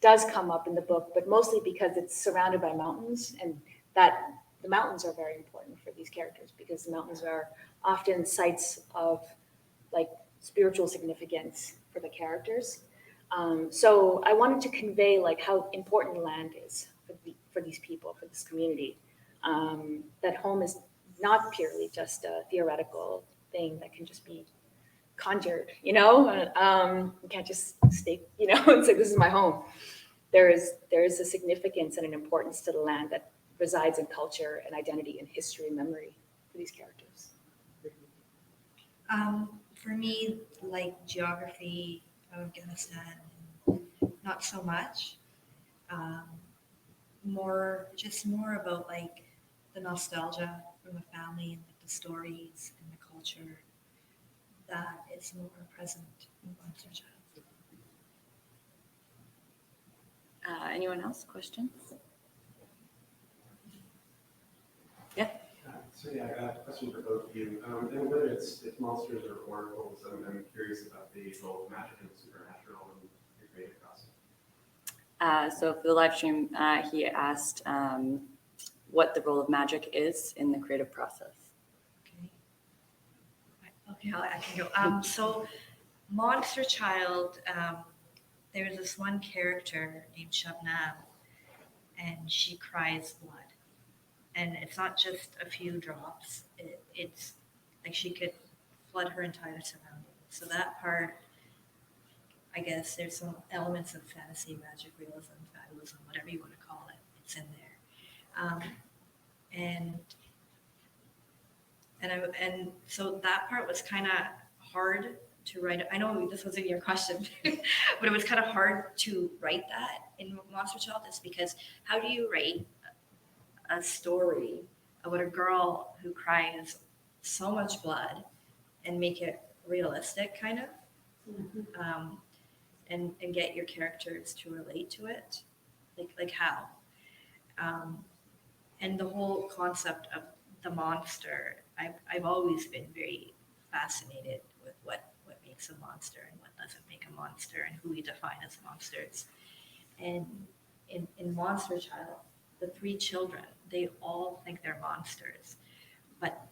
Speaker 3: does come up in the book, but mostly because it's surrounded by mountains, and that the mountains are very important for these characters because the mountains are often sites of like spiritual significance for the characters. So I wanted to convey like how important land is for these people, for this community. That home is not purely just a theoretical thing that can just be conjured, you can't just stay, and say, this is my home. There is a significance and an importance to the land that resides in culture and identity and history and memory for these characters.
Speaker 2: For me, like geography of Afghanistan, not so much. More about like the nostalgia from the family and like the stories and the culture that is more present in Monster Child.
Speaker 1: Anyone else? Questions? Yeah.
Speaker 5: So yeah, I got a question for both of you. And whether it's monsters or oracles, I'm curious about the role of magic and supernatural in your creative process.
Speaker 1: So for the live stream, he asked what the role of magic is in the creative process.
Speaker 2: Okay, I can go. So Monster Child, there's this one character named Shabnam, and she cries blood. And it's not just a few drops. It's like she could flood her entire surroundings. So that part, I guess there's some elements of fantasy, magic, realism, fatalism, whatever you want to call it. It's in there. And so that part was kind of hard to write. I know this wasn't your question, but it was kind of hard to write that in Monster Child. Is because how do you write a story about a girl who cries so much blood and make it realistic, kind of, and get your characters to relate to it, like how, and the whole concept of the monster. I've always been very fascinated with what makes a monster and what doesn't make a monster and who we define as monsters. And in Monster Child, the three children, they all think they're monsters, but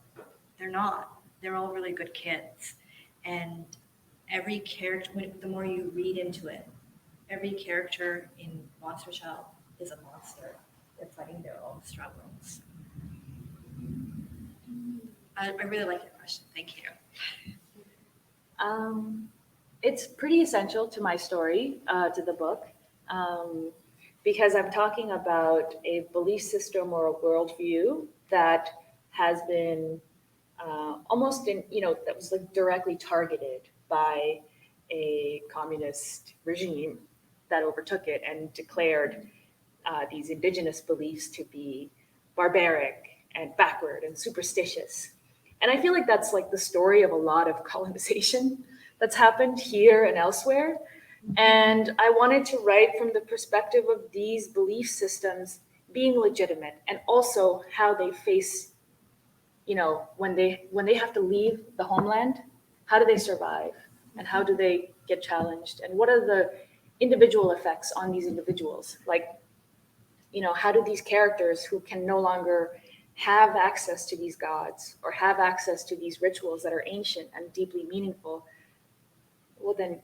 Speaker 2: they're not. They're all really good kids. And every character, the more you read into it, every character in Monster Child is a monster. They're fighting their own struggles. I really like your question. Thank you.
Speaker 3: It's pretty essential to my story, to the book, because I'm talking about a belief system or a worldview that has been almost that was like directly targeted by a communist regime that overtook it and declared these indigenous beliefs to be barbaric and backward and superstitious. And I feel like that's like the story of a lot of colonization that's happened here and elsewhere. And I wanted to write from the perspective of these belief systems being legitimate and also how they face, when they have to leave the homeland, how do they survive and how do they get challenged and what are the individual effects on these individuals? Like, how do these characters who can no longer have access to these gods or have access to these rituals that are ancient and deeply meaningful, well then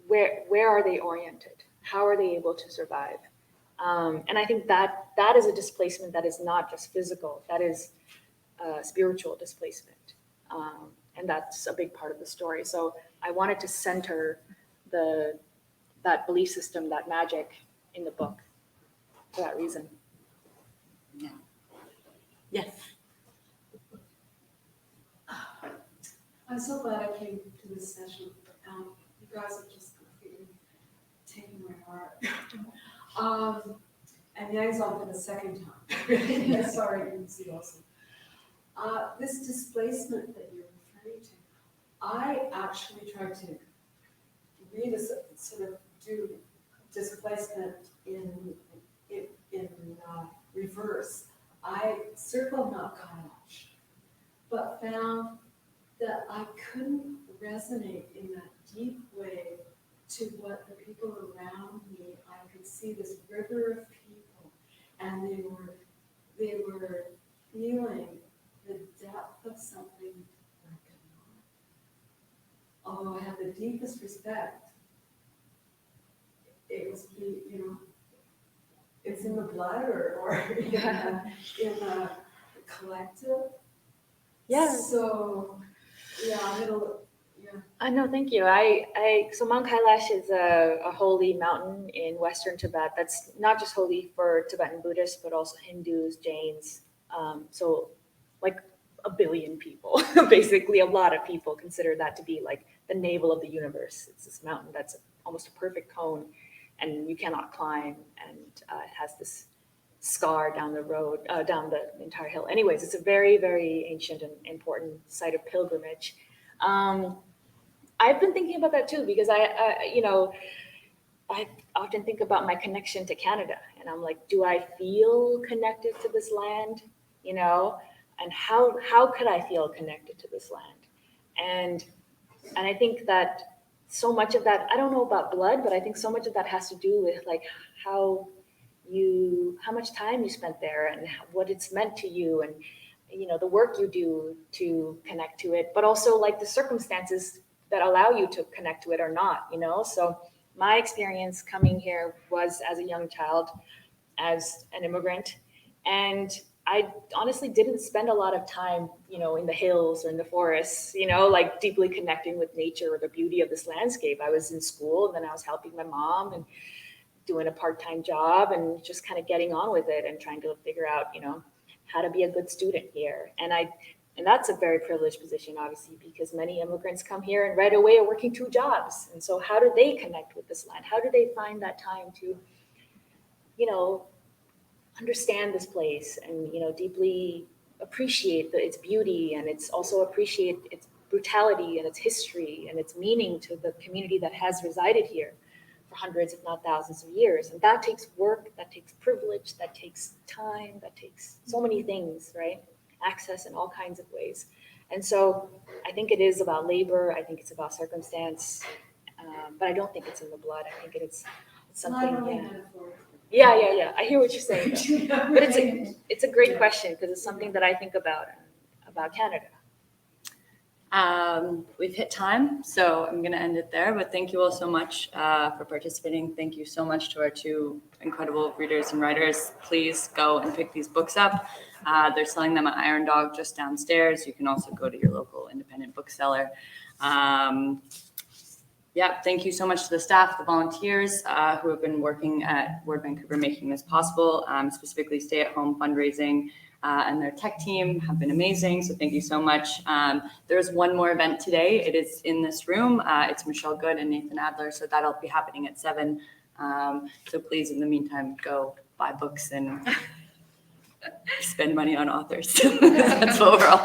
Speaker 3: where are they oriented? How are they able to survive? And I think that is a displacement that is not just physical, that is spiritual displacement. And that's a big part of the story. So I wanted to center that belief system, that magic in the book for that reason.
Speaker 1: Yeah. Yes.
Speaker 6: I'm so glad I came to this session. You guys have just completely taken my heart. And Yangzom for the second time. Sorry, you see also. This displacement that you're referring to, I actually tried to read a sort of do displacement in reverse. I circled not Kailash, but found that I couldn't resonate in that deep way to what the people around me. I could see this river of people, and they were feeling the depth of something I could not. Although I had the deepest respect, it was it's in the blood or in the collective.
Speaker 3: Yeah.
Speaker 6: So yeah,
Speaker 3: I know, thank you. So Mount Kailash is a holy mountain in Western Tibet that's not just holy for Tibetan Buddhists, but also Hindus, Jains. So like 1 billion people, basically a lot of people consider that to be like the navel of the universe. It's this mountain that's almost a perfect cone and you cannot climb. And it has this scar down the road, down the entire hill. Anyways, it's a very, very ancient and important site of pilgrimage. I've been thinking about that too, because I often think about my connection to Canada and I'm like, do I feel connected to this land? And how could I feel connected to this land? And I think that so much of that, I don't know about blood, but I think so much of that has to do with like how much time you spent there and what it's meant to you and the work you do to connect to it, but also like the circumstances that allow you to connect to it or not, So my experience coming here was as a young child, as an immigrant, and I honestly didn't spend a lot of time, in the hills or in the forests, like deeply connecting with nature or the beauty of this landscape. I was in school and then I was helping my mom and doing a part-time job and just kind of getting on with it and trying to figure out, how to be a good student here. And that's a very privileged position, obviously, because many immigrants come here and right away are working 2 jobs. And so how do they connect with this land? How do they find that time to, understand this place and, deeply appreciate its beauty, and it's also appreciate its brutality and its history and its meaning to the community that has resided here for hundreds, if not thousands of years. And that takes work, that takes privilege, that takes time, that takes so many things, right? Access in all kinds of ways. And so I think it is about labor. I think it's about circumstance, but I don't think it's in the blood. I think it's something.
Speaker 6: Literally
Speaker 3: Yeah.
Speaker 6: metaphor.
Speaker 3: Yeah. I hear what you're saying, though. But it's a great question because it's something that I think about Canada.
Speaker 1: We've hit time, so I'm going to end it there. But thank you all so much for participating. Thank you so much to our two incredible readers and writers. Please go and pick these books up. They're selling them at Iron Dog just downstairs. You can also go to your local independent bookseller. Thank you so much to the staff, the volunteers who have been working at Word Vancouver making this possible, specifically stay-at-home fundraising. And their tech team have been amazing. So thank you so much. There's one more event today. It is in this room. It's Michelle Good and Nathan Adler. So that'll be happening at 7. So please, in the meantime, go buy books and spend money on authors. That's what we're all